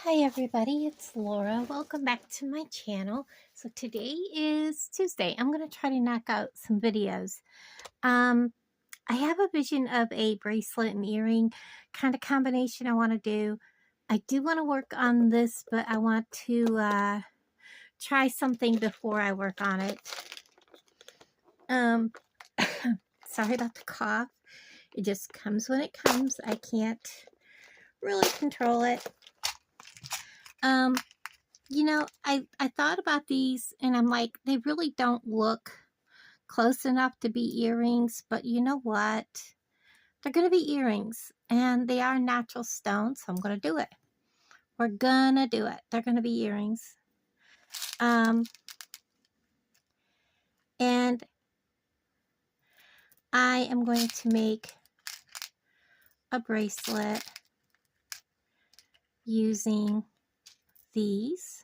Hi everybody, it's Laura. Welcome back to my channel. So today is Tuesday. I'm going to try to knock out some videos. I have a vision of a bracelet and earring kind of combination I want to do. I do want to work on this, but I want to try something before I work on it. Sorry about the cough. It just comes when it comes. I can't really control it. You know, I thought about these and I'm like, they really don't look close enough to be earrings, but you know what? They're going to be earrings and they are natural stones, so I'm going to do it. We're going to do it. They're going to be earrings. And I am going to make a bracelet using these.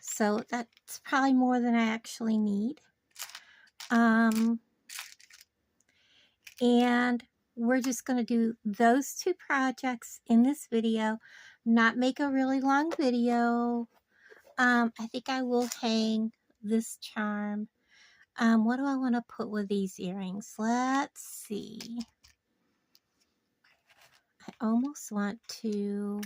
So that's probably more than I actually need. And we're just going to do those two projects in this video, not make a really long video. I think I will hang this charm. What do I want to put with these earrings? Let's see. I almost want to,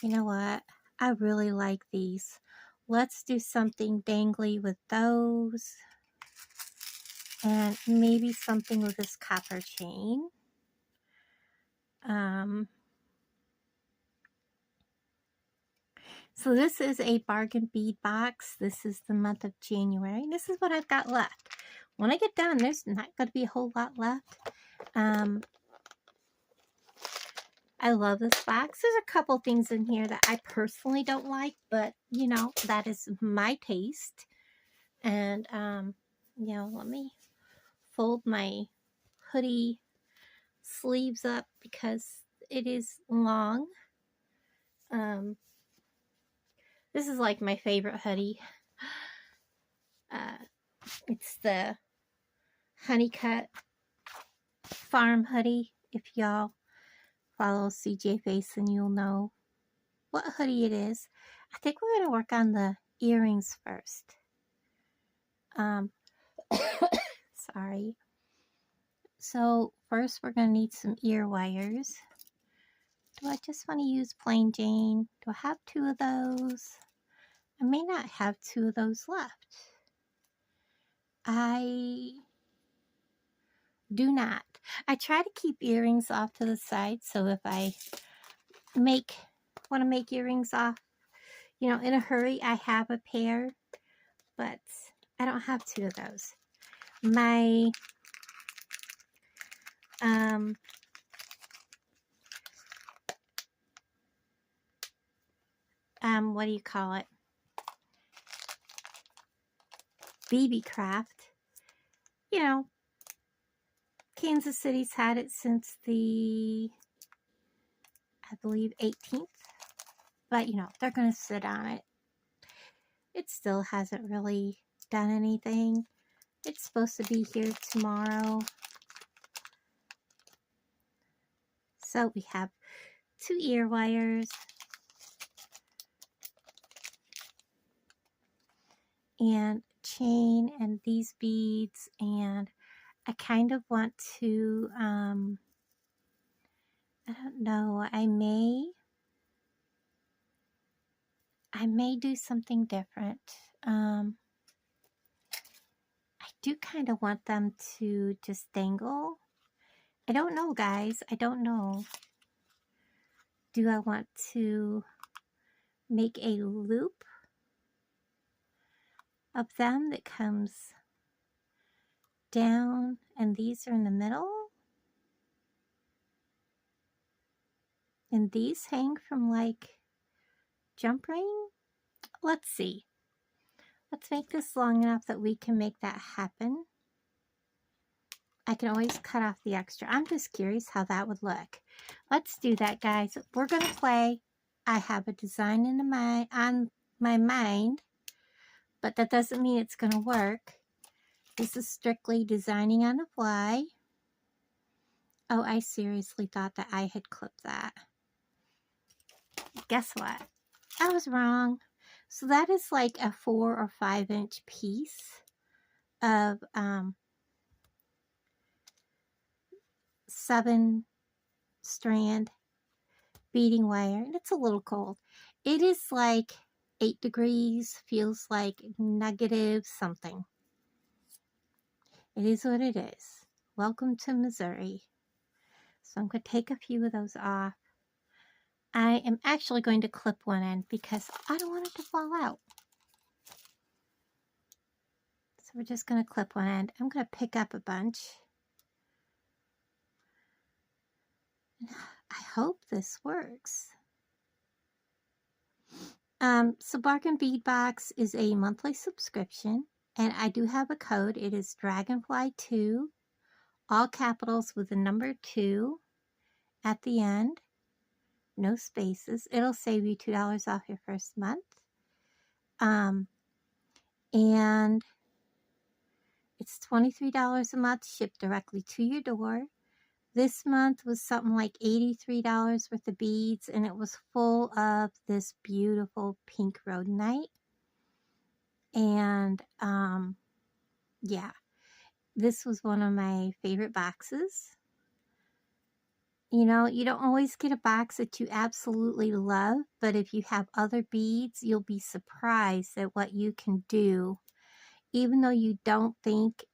you know what? I really like these. Let's do something dangly with those. And maybe something with this copper chain. So this is a bargain bead box. This is the month of January. This is what I've got left. When I get done, there's not going to be a whole lot left. I love this box. There's a couple things in here that I personally don't like, but you know, that is my taste. And you know, let me fold my hoodie sleeves up because it is long. This is like my favorite hoodie. It's the Honeycut Farm hoodie. If y'all follow CJ Face, then you'll know what hoodie it is. I think we're going to work on the earrings first. Sorry. So first we're going to need some ear wires. Do I just want to use plain Jane? Do I have two of those? I may not have two of those left. I do not. I try to keep earrings off to the side, so if I want to make earrings off, you know, in a hurry, I have a pair, but I don't have two of those. My what do you call it? BB Craft. You know, Kansas City's had it since the, I believe, 18th. But, you know, they're going to sit on it. It still hasn't really done anything. It's supposed to be here tomorrow. So we have two ear wires. And chain and these beads. And I kind of want to, I don't know, I may do something different. I do kind of want them to just dangle. I don't know, guys. I don't know. Do I want to make a loop of them that comes down and these are in the middle? And these hang from like jump ring? Let's see. Let's make this long enough that we can make that happen. I can always cut off the extra. I'm just curious how that would look. Let's do that, guys. We're going to play. I have a design on my mind, but that doesn't mean it's going to work. This is strictly designing on the fly. Oh, I seriously thought that I had clipped that. guess what? I was wrong. So that is like a 4 or 5 inch piece of 7 strand beading wire, and it's a little cold. It is like 8 degrees, feels like negative something. It is what it is. Welcome to Missouri. So I'm going to take a few of those off. I am actually going to clip one end because I don't want it to fall out. So we're just going to clip one end. I'm going to pick up a bunch. I hope this works. So Bargain Bead Box is a monthly subscription, and I do have a code. It is Dragonfly2, all capitals with the number 2 at the end, no spaces. It'll save you $2 off your first month. And it's $23 a month, shipped directly to your door. This month was something like $83 worth of beads, and it was full of this beautiful pink rhodonite. And yeah, this was one of my favorite boxes. You know, you don't always get a box that you absolutely love, but if you have other beads, you'll be surprised at what you can do. Even though you don't think,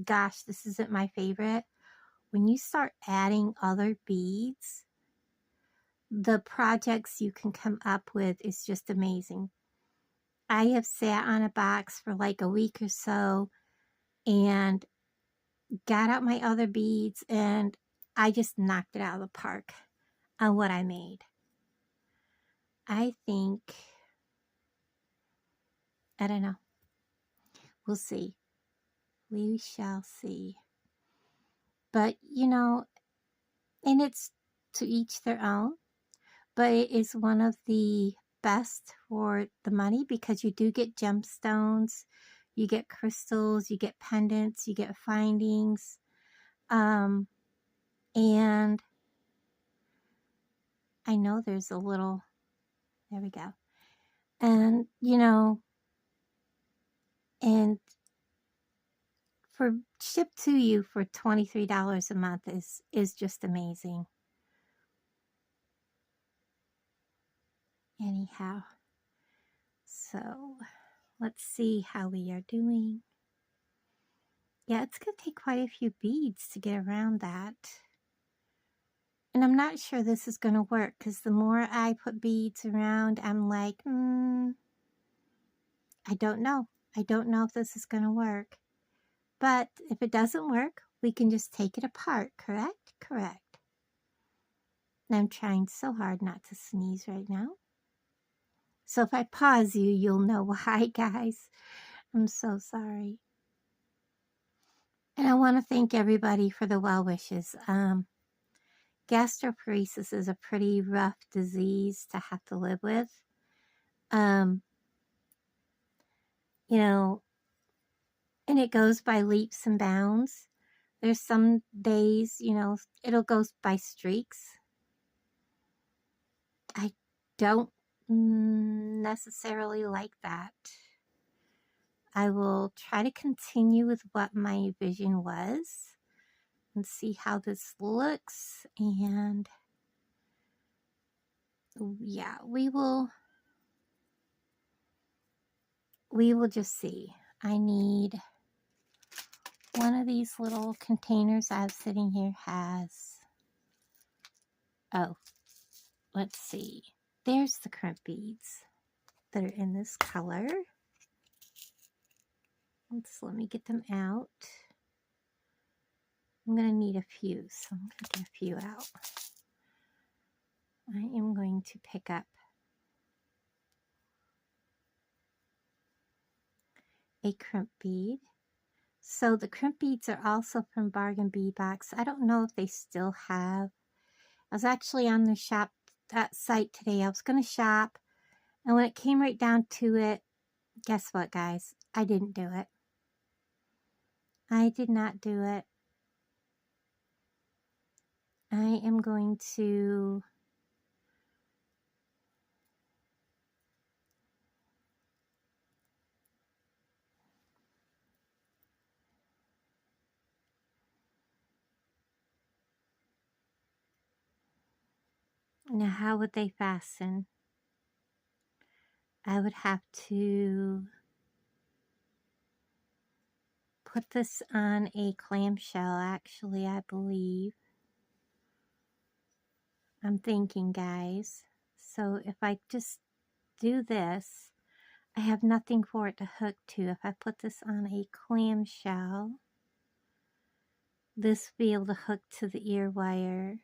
gosh, this isn't my favorite, when you start adding other beads, the projects you can come up with is just amazing. I have sat on a box for like a week or so and got out my other beads, and I just knocked it out of the park on what I made. I think, I don't know. We'll see. We shall see. But, you know, and it's to each their own, but it is one of the best for the money because you do get gemstones, you get crystals, you get pendants, you get findings, and I know there's a little, there we go, and you know, and for shipped to you for $23 a month is just amazing. Anyhow, so let's see how we are doing. Yeah, it's going to take quite a few beads to get around that. And I'm not sure this is going to work because the more I put beads around, I'm like, I don't know. I don't know if this is going to work. But if it doesn't work, we can just take it apart, correct? Correct. And I'm trying so hard not to sneeze right now. So if I pause you, you'll know why, guys. I'm so sorry. And I want to thank everybody for the well wishes. Gastroparesis is a pretty rough disease to have to live with. You know, and it goes by leaps and bounds. There's some days, you know, it'll go by streaks. I don't necessarily like that. I will try to continue with what my vision was and see how this looks, and yeah, we will just see. I need one of these little containers I have sitting here has, oh, let's see, there's the crimp beads that are in this color. Let me get them out. I'm going to need a few, so I'm going to get a few out. I am going to pick up a crimp bead. So the crimp beads are also from Bargain Bead Box. I don't know if they still have. I was actually on the shop that site today. I was going to shop, and when it came right down to it, guess what, guys? I didn't do it. I did not do it. I am going to Now, how would they fasten? I would have to put this on a clamshell, actually, I believe. I'm thinking, guys. So if I just do this, I have nothing for it to hook to. If I put this on a clamshell, this will be able to hook to the ear wire.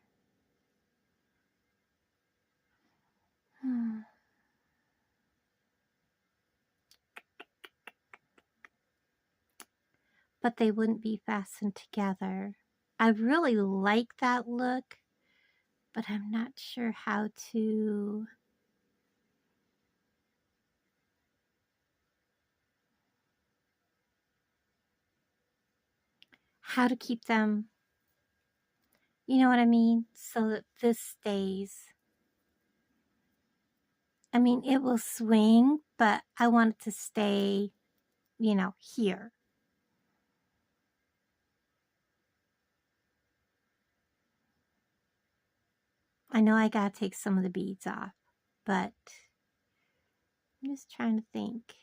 But they wouldn't be fastened together. I really like that look, but I'm not sure how to keep them, you know what I mean, so that this stays. I mean, it will swing, but I want it to stay, you know, here. I know I gotta take some of the beads off, but I'm just trying to think.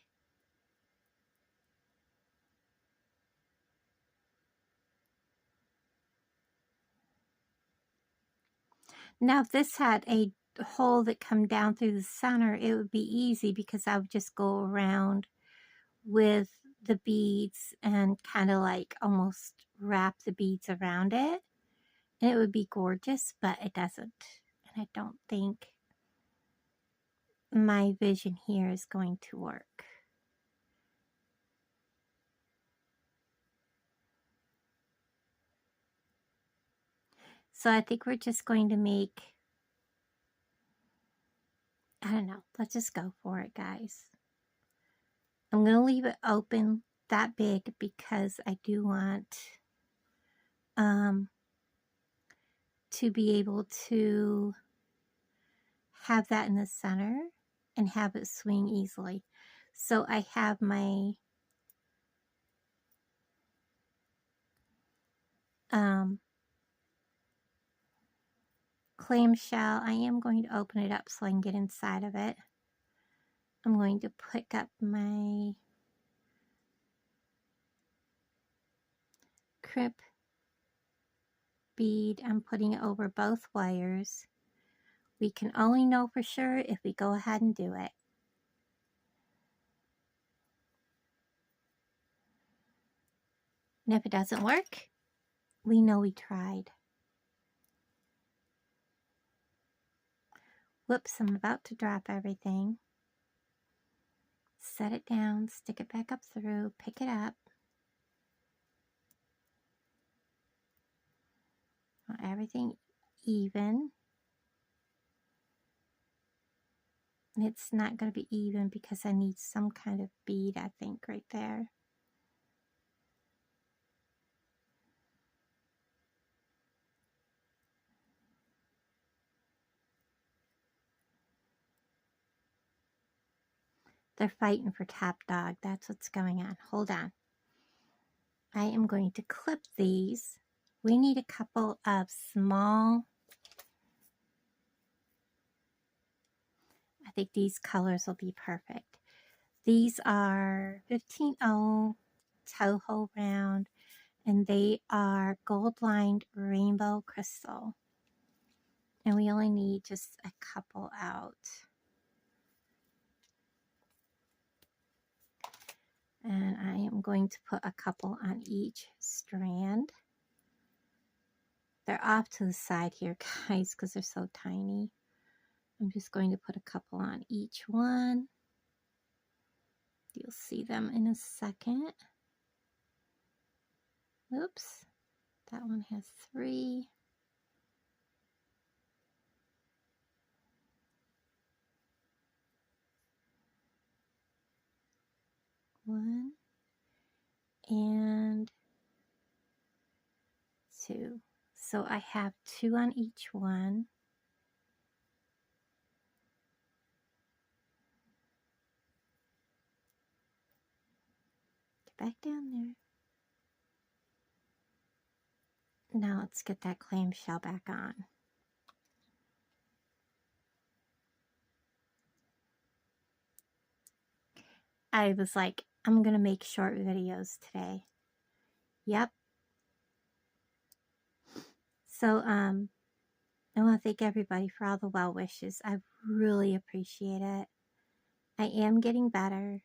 Now, if this had a hole that come down through the center, it would be easy because I would just go around with the beads and kind of like almost wrap the beads around it. And it would be gorgeous, but it doesn't. And I don't think my vision here is going to work. So I think we're just going to make, I don't know, let's just go for it, guys. I'm going to leave it open that big because I do want to be able to have that in the center and have it swing easily. So I have my clamshell. I am going to open it up so I can get inside of it. I'm going to pick up my crimp bead. I'm putting it over both wires. We can only know for sure if we go ahead and do it. And if it doesn't work, we know we tried. Whoops, I'm about to drop everything. Set it down, stick it back up through, pick it up. Want everything even. And it's not going to be even because I need some kind of bead, I think, right there. They're fighting for top dog. That's what's going on. Hold on. I am going to clip these. We need a couple of small, I think these colors will be perfect. These are 15-0 Toho round, and they are gold-lined rainbow crystal. And we only need just a couple out. And I am going to put a couple on each strand. They're off to the side here, guys, because they're so tiny. I'm just going to put a couple on each one. You'll see them in a second. Oops, that one has 3. One and 2. So I have 2 on each one. Get back down there. Now let's get that clamshell back on. I was like, I'm going to make short videos today. Yep. So, I want to thank everybody for all the well wishes. I really appreciate it. I am getting better.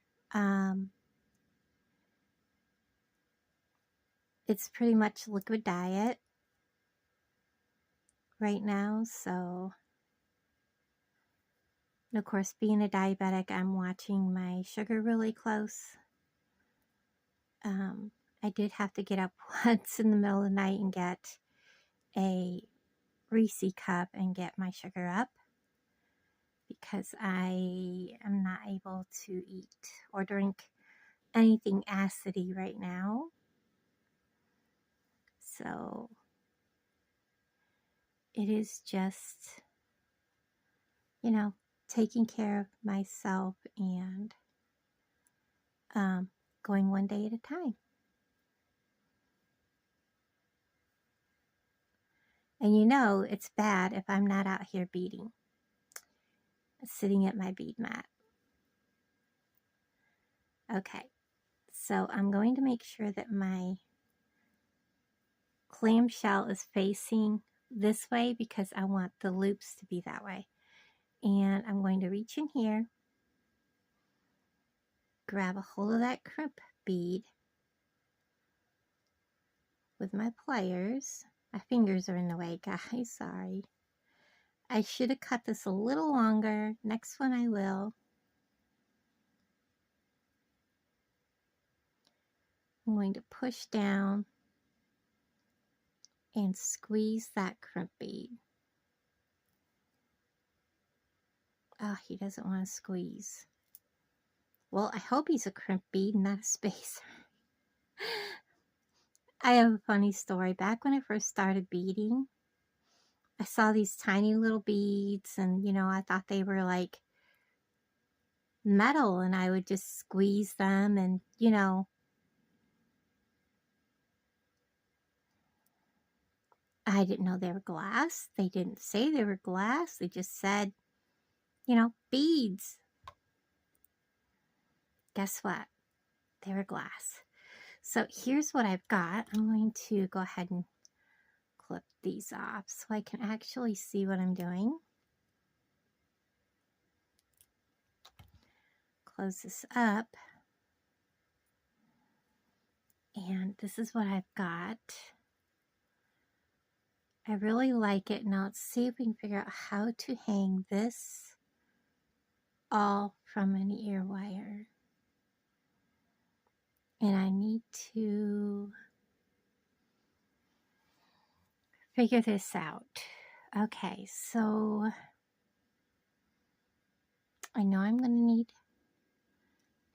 It's pretty much liquid diet right now. So, and of course, being a diabetic, I'm watching my sugar really close. I did have to get up once in the middle of the night and get a Reese cup and get my sugar up because I am not able to eat or drink anything acidy right now. So it is just, you know, taking care of myself and going one day at a time. And you know, it's bad if I'm not out here beading, sitting at my bead mat. Okay, so I'm going to make sure that my clamshell is facing this way because I want the loops to be that way. And I'm going to reach in here, grab a hold of that crimp bead with my pliers. My fingers are in the way, guys, sorry. I should have cut this a little longer. Next one I will. I'm going to push down and squeeze that crimp bead. Oh, he doesn't want to squeeze. Well, I hope he's a crimp bead, not a spacer. I have a funny story. Back when I first started beading, I saw these tiny little beads and, you know, I thought they were like metal and I would just squeeze them and, you know, I didn't know they were glass. They didn't say they were glass. They just said, you know, beads. Guess what? They were glass. So here's what I've got. I'm going to go ahead and clip these off so I can actually see what I'm doing. Close this up. And this is what I've got. I really like it. Now let's see if we can figure out how to hang this all from an ear wire. And I need to figure this out. Okay, so I know I'm going to need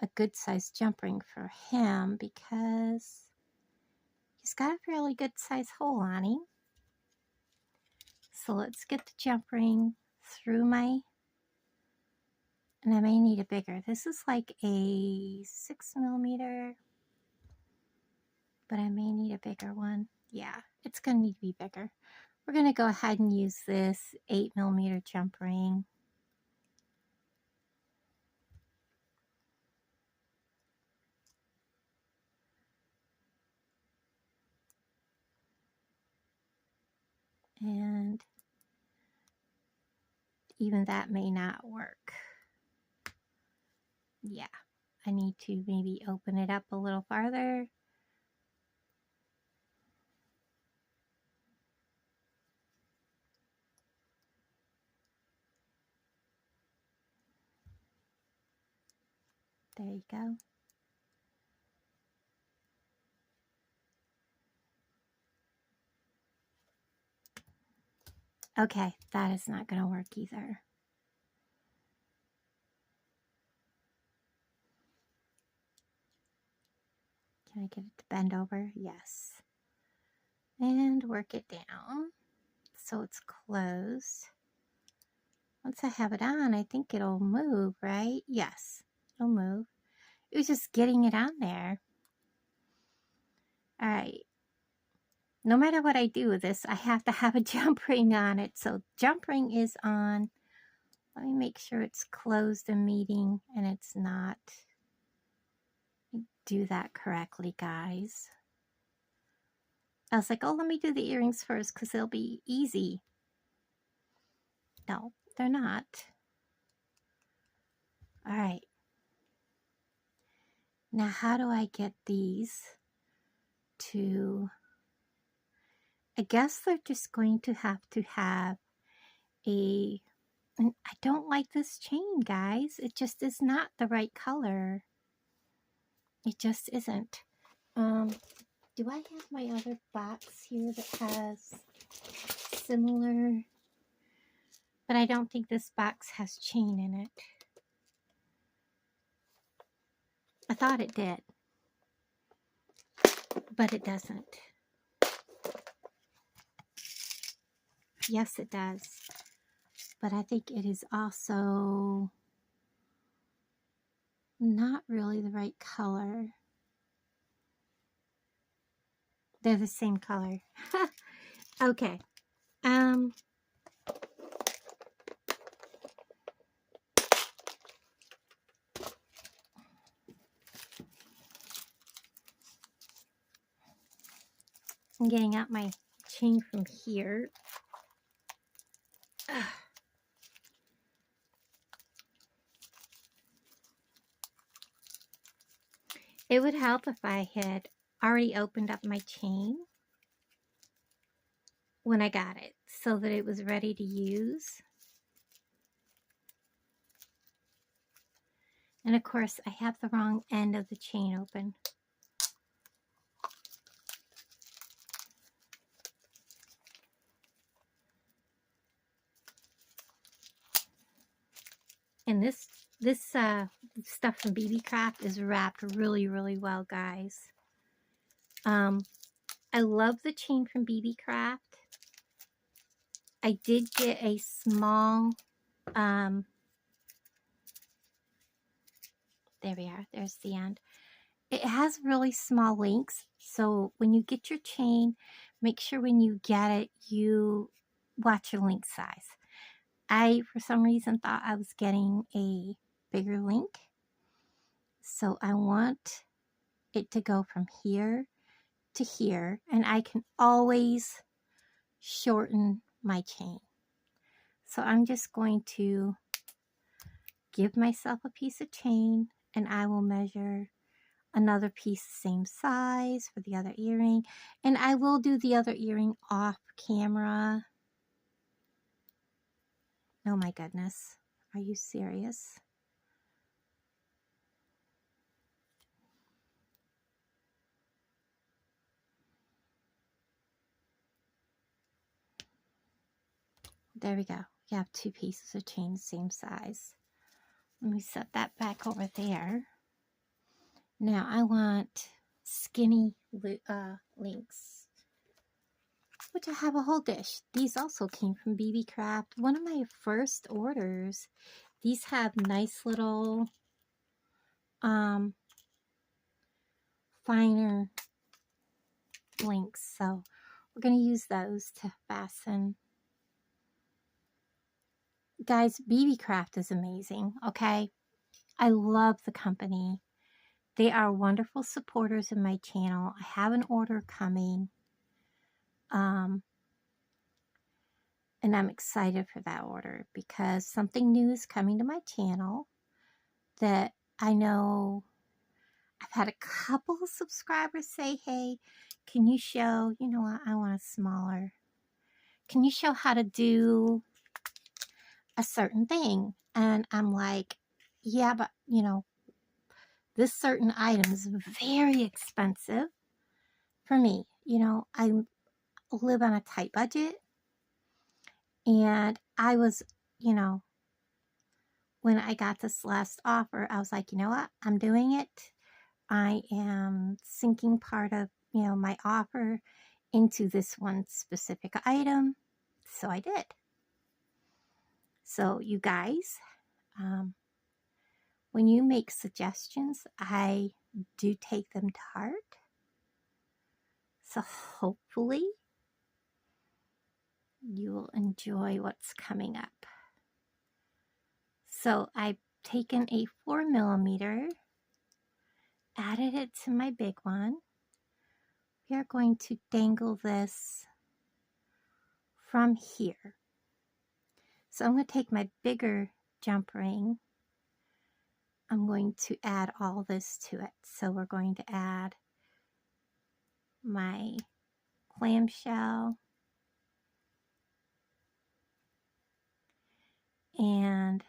a good sized jump ring for him because he's got a fairly good sized hole on him. So let's get the jump ring through my, and I may need a bigger. This is like a 6mm, but I may need a bigger one. Yeah, it's going to need to be bigger. We're going to go ahead and use this 8mm jump ring. And even that may not work. Yeah, I need to maybe open it up a little farther. There you go. Okay, that is not going to work either. Can I get it to bend over? Yes. And work it down so it's closed. Once I have it on, I think it'll move, right? Yes, it'll move. It was just getting it on there. All right. No matter what I do with this, I have to have a jump ring on it. So jump ring is on. Let me make sure it's closed and meeting and it's not. do that correctly, guys. I was like, oh, let me do the earrings first because they'll be easy. No, they're not. All right. Now, how do I get these to... I guess they're just going to have a... And I don't like this chain, guys. It just is not the right color. It just isn't. Do I have my other box here that has similar... But I don't think this box has chain in it. I thought it did, but it doesn't. Yes, it does. But I think it is also not really the right color. They're the same color. Okay. I'm getting out my chain from here. Ugh. It would help if I had already opened up my chain when I got it so that it was ready to use. And of course, I have the wrong end of the chain open. And this stuff from BB Craft is wrapped really, really well, guys. I love the chain from BB Craft. I did get a small, there we are, there's the end. It has really small links, so when you get your chain, make sure when you get it, you watch your link size. I, for some reason, thought I was getting a bigger link, so I want it to go from here to here, and I can always shorten my chain. So I'm just going to give myself a piece of chain, and I will measure another piece same size for the other earring, and I will do the other earring off camera. Oh my goodness, are you serious? There we go. You have two pieces of chain same size. Let me set that back over there. Now I want skinny links, which I have a whole dish. These also came from BB Craft. One of my first orders. These have nice little finer links, so we're going to use those to fasten. Guys, BB Craft is amazing, okay? I love the company. They are wonderful supporters of my channel. I have an order coming. And I'm excited for that order because something new is coming to my channel that I know I've had a couple of subscribers say, hey, can you show, you know what, I want a smaller. Can you show how to do a certain thing? And I'm like, yeah, but you know, this certain item is very expensive for me. You know, I live on a tight budget. And I was, you know, when I got this last offer, I was like, you know what? I'm doing it. I am sinking part of, you know, my offer into this one specific item. So I did. So you guys, when you make suggestions, I do take them to heart. So hopefully you will enjoy what's coming up. So I've taken a 4mm added it to my big one. We are going to dangle this from here. So I'm going to take my bigger jump ring. I'm going to add all this to it. So we're going to add my clamshell and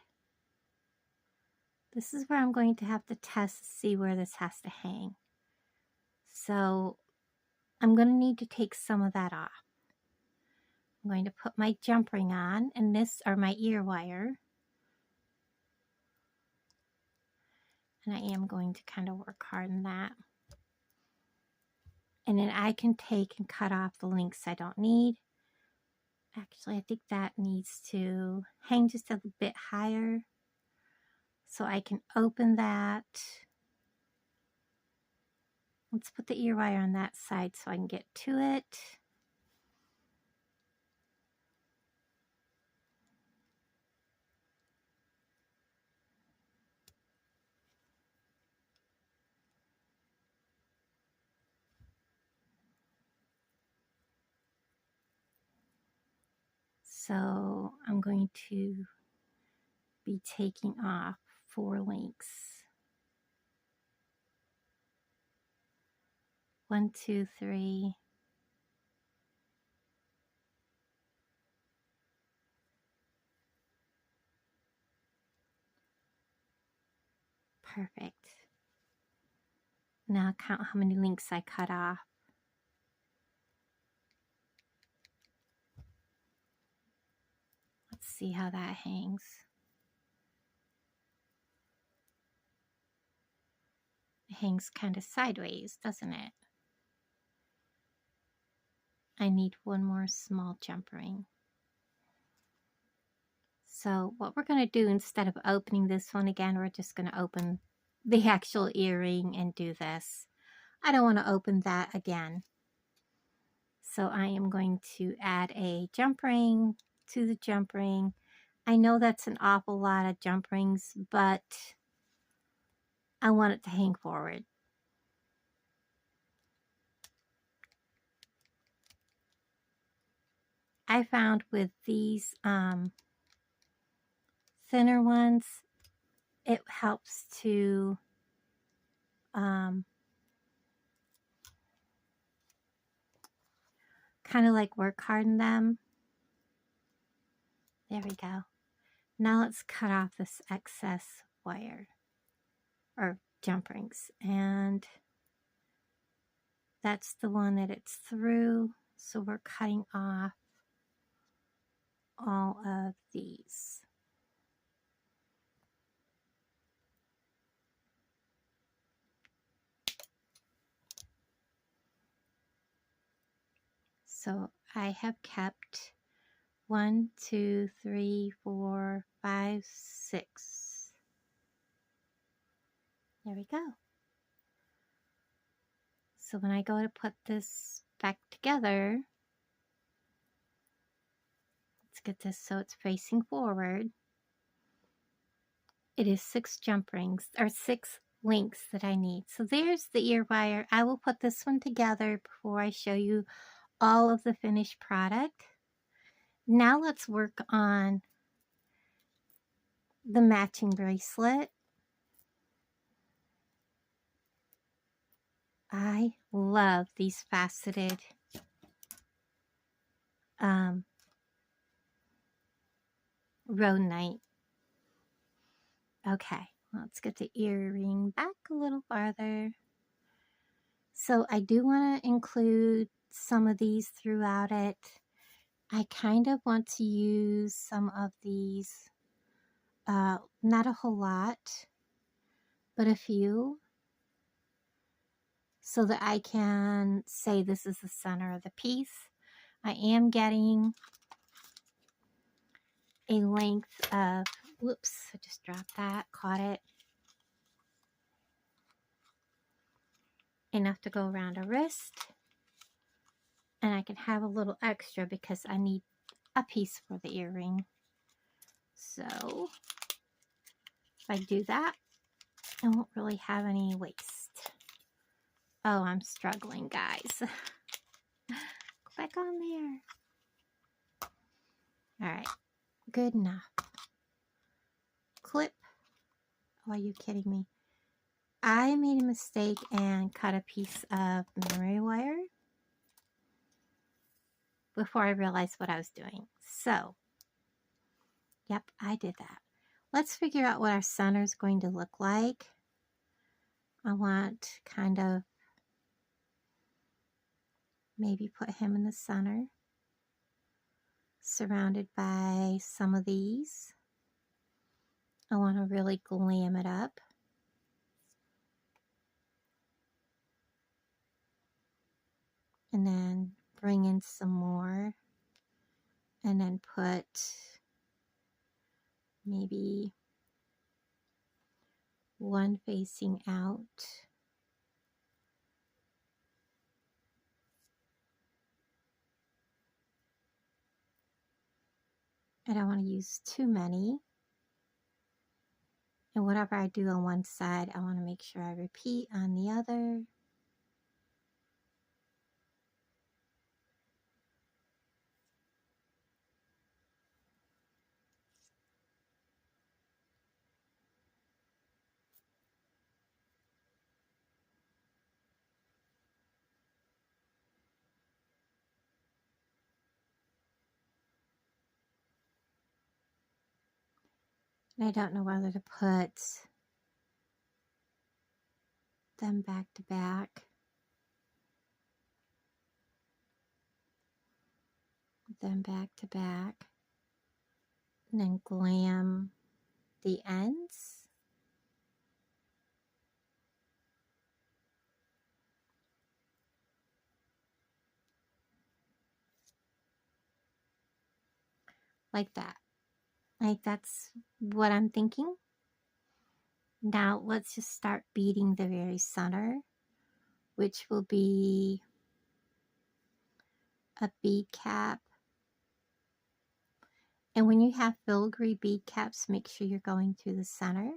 this is where I'm going to have to test to see where this has to hang. So I'm going to need to take some of that off. I'm going to put my jump ring on, and this are my ear wire. And I am going to kind of work hard on that. And then I can take and cut off the links I don't need. Actually, I think that needs to hang just a bit higher. So I can open that. Let's put the ear wire on that side so I can get to it. So I'm going to be taking off 4 links. 1, 2, 3. Perfect. Now count how many links I cut off. Let's see how that hangs. It hangs kind of sideways, doesn't it? I need one more small jump ring. So what we're going to do, instead of opening this one again, we're just going to open the actual earring and do this. I don't want to open that again. So I am going to add a jump ring to the jump ring. I know that's an awful lot of jump rings, but I want it to hang forward. I found with these thinner ones, it helps to kind of like work harden them. There we go. Now let's cut off this excess wire or jump rings, and that's the one that it's through. So we're cutting off all of these. So I have kept 1, 2, 3, 4, 5, 6. There we go. So when I go to put this back together, let's get this so it's facing forward. It is 6 jump rings, or 6 links that I need. So there's the ear wire. I will put this one together before I show you all of the finished product. Now let's work on the matching bracelet. I love these faceted Rhodonite. Okay, let's get the earring back a little farther. So I do want to include some of these throughout it. I kind of want to use some of these, not a whole lot, but a few, so that I can say this is the center of the piece. I am getting a length of, whoops, I just dropped that, caught it, enough to go around a wrist, and I can have a little extra because I need a piece for the earring. So if I do that, I won't really have any waste. Oh, I'm struggling, guys. Go back on there. All right, good enough. Clip. Oh, are you kidding me? I made a mistake and cut a piece of memory wire before I realized what I was doing. So, yep, I did that. Let's figure out what our center is going to look like. I want kind of maybe put him in the center, surrounded by some of these. I want to really glam it up. And then bring in some more. And then put maybe one facing out. I don't want to use too many. And whatever I do on one side, I want to make sure I repeat on the other. And I don't know whether to put them back to back. Them back to back. And then glam the ends. Like that. Like that's what I'm thinking. Now let's just start beading the very center, which will be a bead cap. And when you have filigree bead caps, make sure you're going through the center.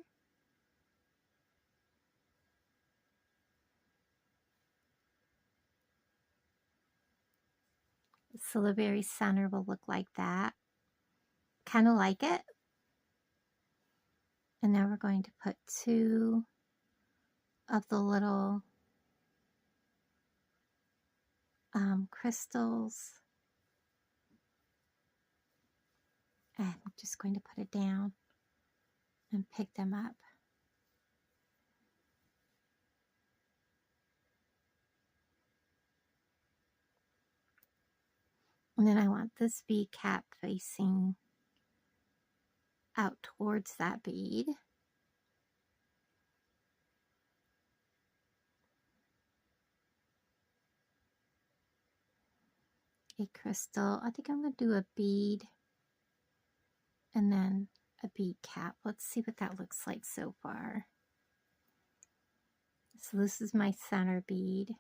So the very center will look like that. Kind of like it. And now we're going to put two of the little crystals. And I'm just going to put it down and pick them up. And then I want this bead cap facing out towards that bead. A crystal. I think I'm going to do a bead and then a bead cap. Let's see what that looks like so far. So this is my center bead.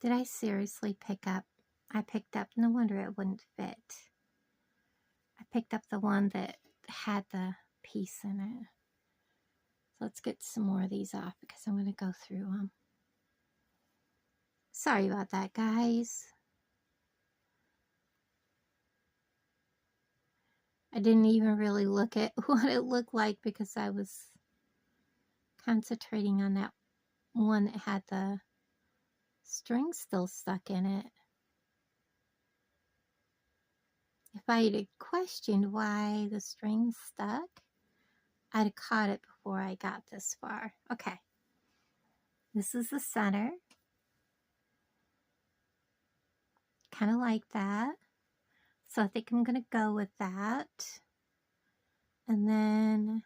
Did I seriously pick up? I picked up, no wonder it wouldn't fit. I picked up the one that had the piece in it. So let's get some more of these off because I'm going to go through them. Sorry about that, guys. I didn't even really look at what it looked like because I was concentrating on that one that had the string still stuck in it. If I had questioned why the string stuck, I'd have caught it before I got this far. Okay, this is the center. Kind of like that. So I think I'm going to go with that. And then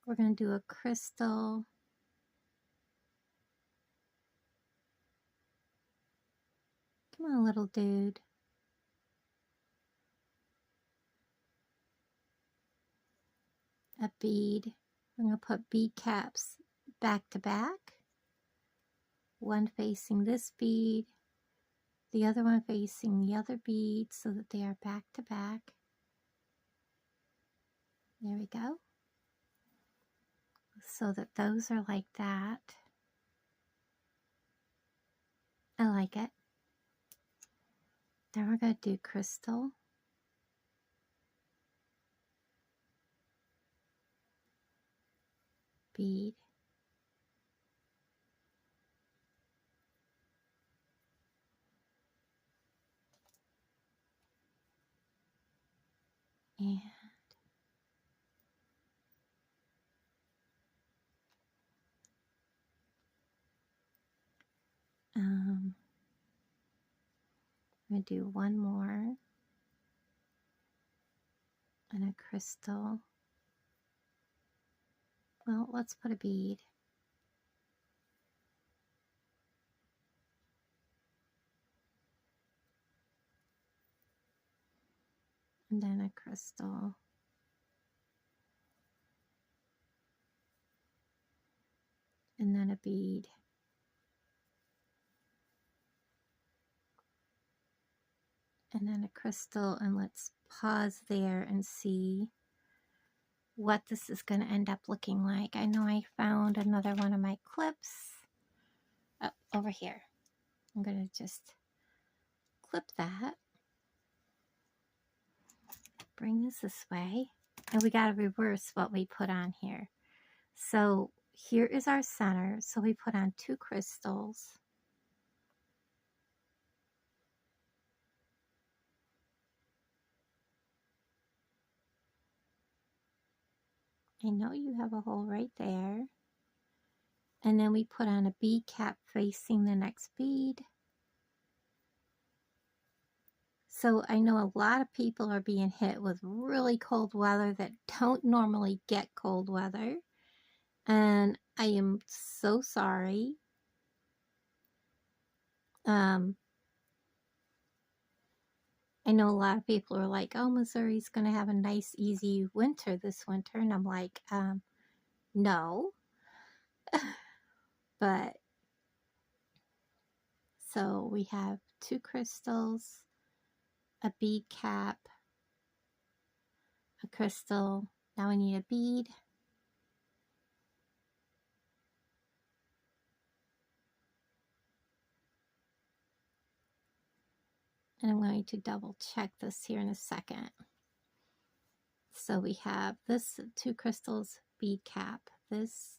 we're going to do a crystal. Come on, little dude. A bead. I'm going to put bead caps back to back. One facing this bead, the other one facing the other bead so that they are back to back. There we go. so that those are like that. I like it. Then we're going to do crystal. Bead. And I'm going to do one more and a crystal. Well, let's put a bead. And then a crystal. And then a bead. And then a crystal, and let's pause there and see what this is going to end up looking like. I know I found another one of my clips. Oh, over here. I'm going to just clip that. Bring this way. And we got to reverse what we put on here. So here is our center. So we put on 2 crystals. I know you have a hole right there. And then we put on a bead cap facing the next bead. So I know a lot of people are being hit with really cold weather that don't normally get cold weather. And I am so sorry. I know a lot of people are like, oh, Missouri's going to have a nice, easy winter this winter. And I'm like, no. But, so we have 2 crystals, a bead cap, a crystal. Now we need a bead. And I'm going to double check this here in a second. So we have this 2 crystals, bead cap, this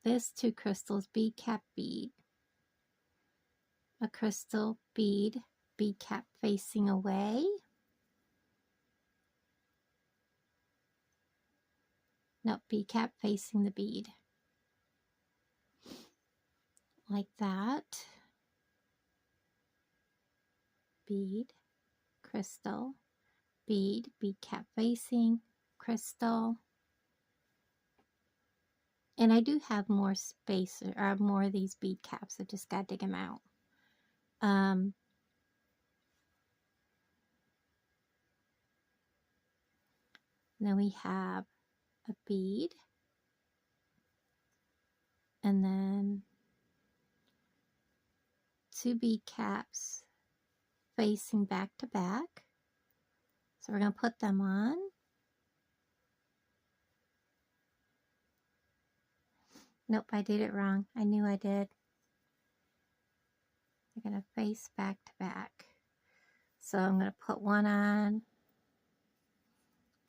2 crystals, bead cap, bead, a crystal, bead, bead cap facing away, no, bead cap facing the bead, like that, bead, crystal, bead, bead cap facing, crystal. And I do have more space, or more of these bead caps. I just got to dig them out. Then we have a bead, and then 2 bead caps facing back to back. So we're going to put them on. Nope, I did it wrong. I knew I did. We're going to face back to back. So I'm going to put one on,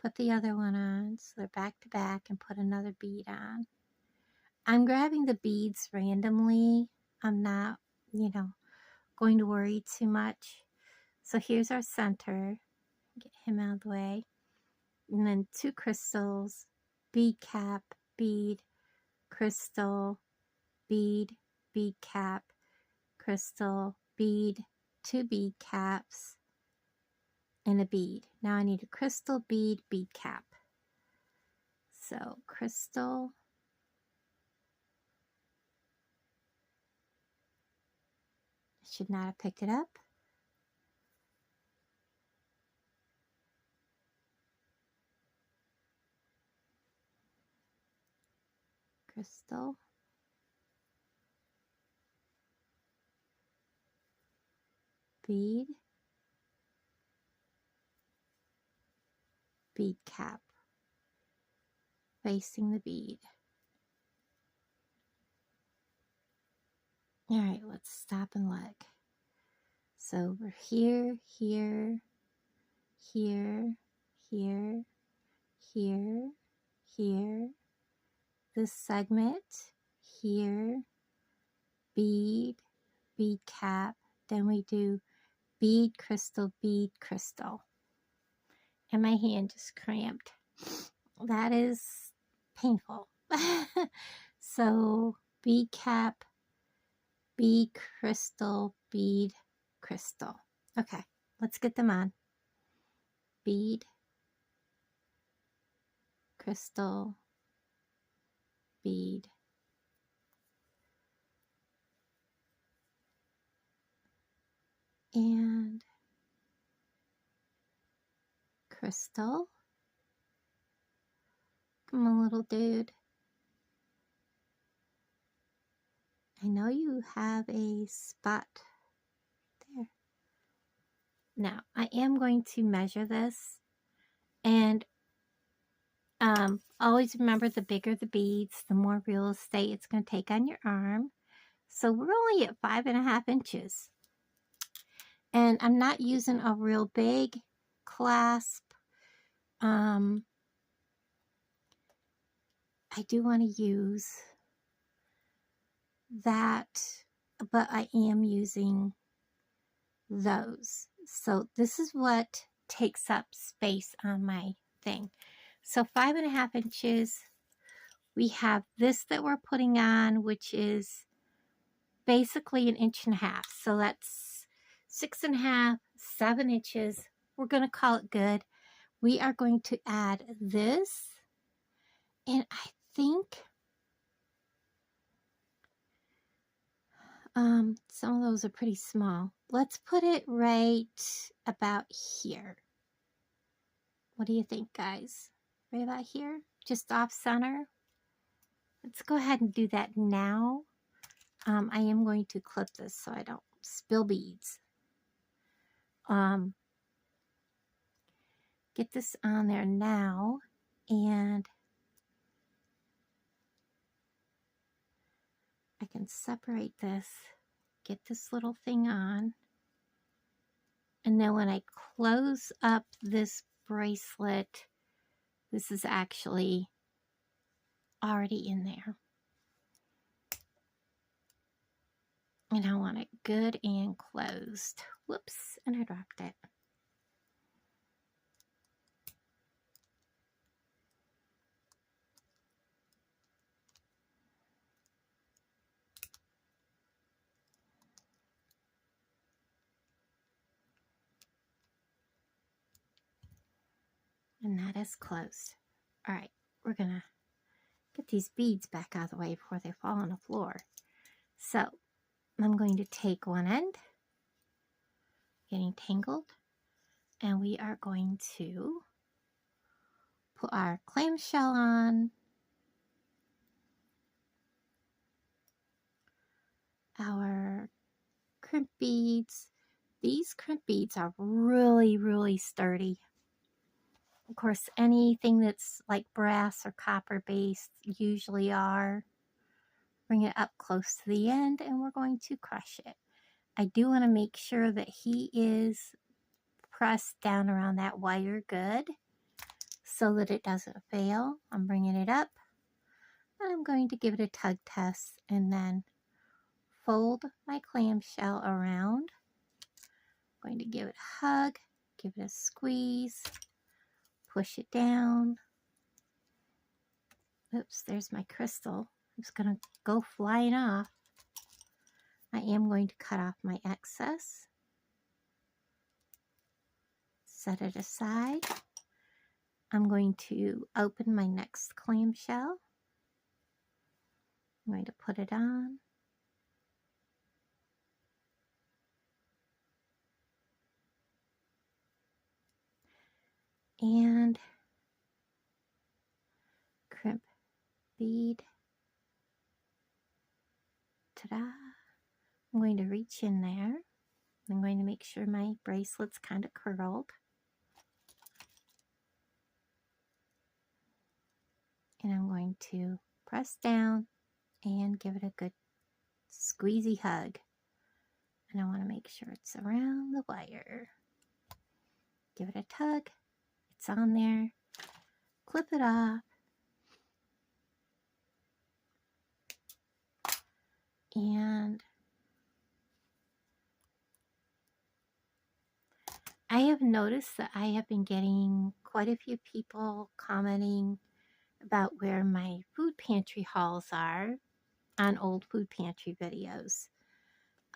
put the other one on, so they're back to back, and put another bead on. I'm grabbing the beads randomly. I'm not, going to worry too much. So here's our center. Get him out of the way. And then 2 crystals, bead cap, bead, crystal, bead, bead cap, crystal, bead, 2 bead caps, and a bead. Now I need a crystal, bead, bead cap. So crystal, I should not have picked it up. Crystal, bead, bead cap. facing the bead. All right, let's stop and look. So we're here, here, here, here, here, here, this segment, here, bead, bead cap, then we do bead, crystal, and my hand just cramped. That is painful. So bead cap, bead, crystal, bead, crystal. Okay, let's get them on. Bead, crystal, bead, and crystal. Come on, little dude. I know you have a spot there. Now, I am going to measure this, and always remember, the bigger the beads, the more real estate it's going to take on your arm. So we're only at 5.5 inches. And I'm not using a real big clasp. I do want to use that, but I am using those. So this is what takes up space on my thing. So 5.5 inches. We have this that we're putting on, which is basically 1.5 inches. So that's 6.5, 7 inches. We're going to call it good. We are going to add this, and I think some of those are pretty small. Let's put it right about here. What do you think, guys? Right about here? Just off center? Let's go ahead and do that now. I am going to clip this so I don't spill beads. Get this on there now, and I can separate this, get this little thing on, and then when I close up this bracelet, this is actually already in there. And I want it good and closed. Whoops, and I dropped it. And that is closed. All right, we're gonna get these beads back out of the way before they fall on the floor. So I'm going to take one end, getting tangled, and we are going to put our clamshell on, our crimp beads. These crimp beads are really, really sturdy. Of course, anything that's like brass or copper based usually are. Bring it up close to the end, and we're going to crush it. I do want to make sure that he is pressed down around that wire good so that it doesn't fail. I'm bringing it up, and I'm going to give it a tug test, and then fold my clamshell around. I'm going to give it a hug, give it a squeeze, push it down. Oops, there's my crystal. It's going to go flying off. I am going to cut off my excess. Set it aside. I'm going to open my next clamshell. I'm going to put it on. And crimp bead. Ta-da! I'm going to reach in there. I'm going to make sure my bracelet's kind of curled. and I'm going to press down and give it a good squeezy hug. And I want to make sure it's around the wire. Give it a tug. It's on there. Clip it off. And I have noticed that I have been getting quite a few people commenting about where my food pantry hauls are on old food pantry videos.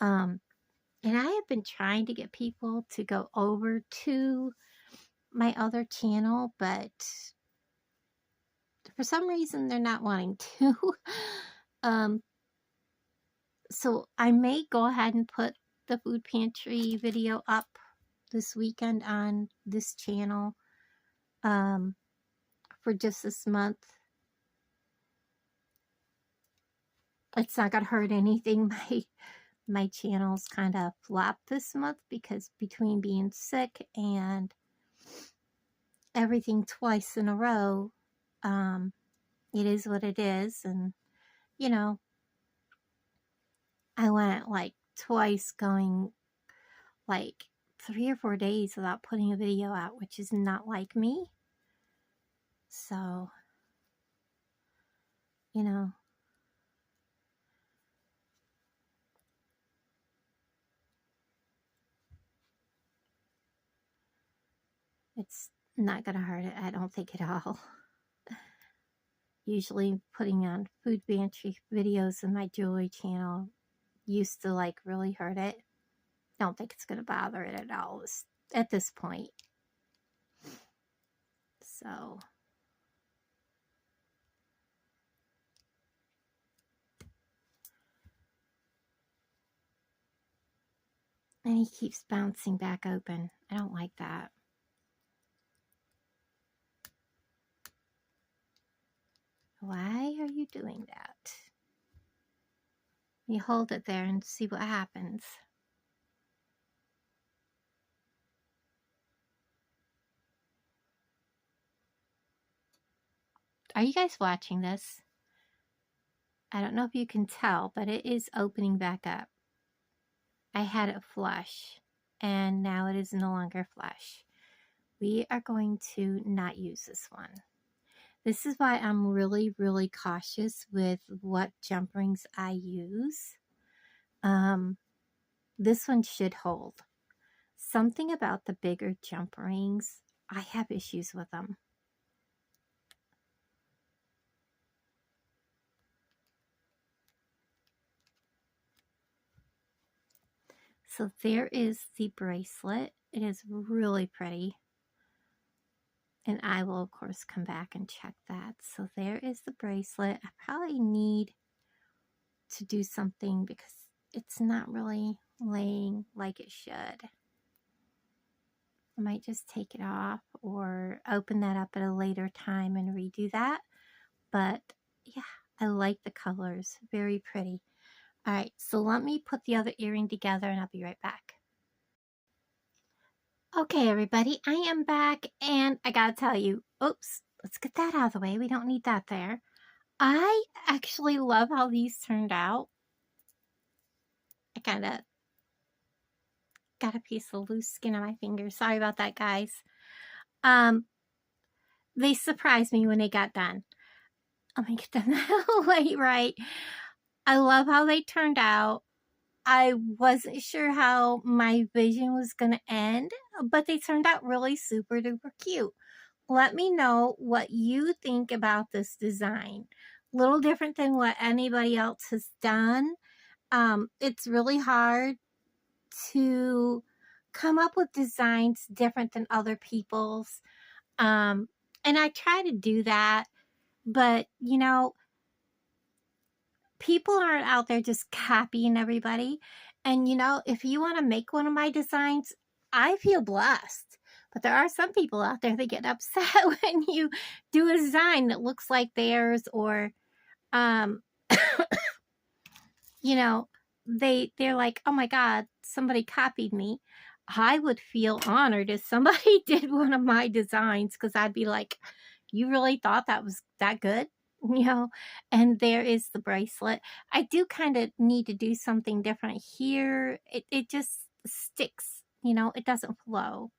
And I have been trying to get people to go over to my other channel, but for some reason they're not wanting to. So I may go ahead and put the food pantry video up this weekend on this channel for just this month. It's not gonna hurt anything. My channel's kind of flopped this month because between being sick and everything twice in a row, it is what it is. And you know, I went like twice, going like 3 or 4 days without putting a video out, which is not like me. So, you know, it's not gonna hurt it, I don't think, at all. Usually putting on food pantry videos in my jewelry channel used to like really hurt it. I don't think it's gonna bother it at all at this point. So and he keeps bouncing back open. I don't like that. Why are you doing that? You hold it there and see what happens. Are you guys watching this? I don't know if you can tell, but it is opening back up. I had it flush, and now it is no longer flush. We are going to not use this one. This is why I'm really, really cautious with what jump rings I use. This one should hold. Something about the bigger jump rings, I have issues with them. So there is the bracelet. It is really pretty. And I will, of course, come back and check that. So there is the bracelet. I probably need to do something because it's not really laying like it should. I might just take it off or open that up at a later time and redo that. But yeah, I like the colors. Very pretty. All right, so let me put the other earring together and I'll be right back. Okay, everybody, I am back and I gotta tell you, oops, let's get that out of the way. We don't need that there. I actually love how these turned out. I kind of got a piece of loose skin on my finger. Sorry about that, guys. They surprised me when they got done. Let me get them away right. I love how they turned out. I wasn't sure how my vision was going to end, but they turned out really super duper cute. Let me know what you think about this design. A little different than what anybody else has done. It's really hard to come up with designs different than other people's. And I try to do that, but you know, people aren't out there just copying everybody. And you know, if you want to make one of my designs, I feel blessed. But there are some people out there that get upset when you do a design that looks like theirs, or you know, they're like, oh my God, somebody copied me. I would feel honored if somebody did one of my designs, because I'd be like, you really thought that was that good? you know, and there is the bracelet. I do kind of need to do something different here. It just sticks, you know, it doesn't flow.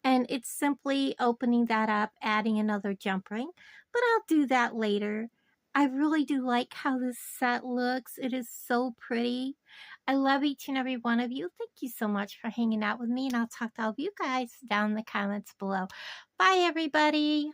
And it's simply opening that up, adding another jump ring, but I'll do that later. I really do like how this set looks. It is so pretty. I love each and every one of you. Thank you so much for hanging out with me, and I'll talk to all of you guys down in the comments below. Bye, everybody.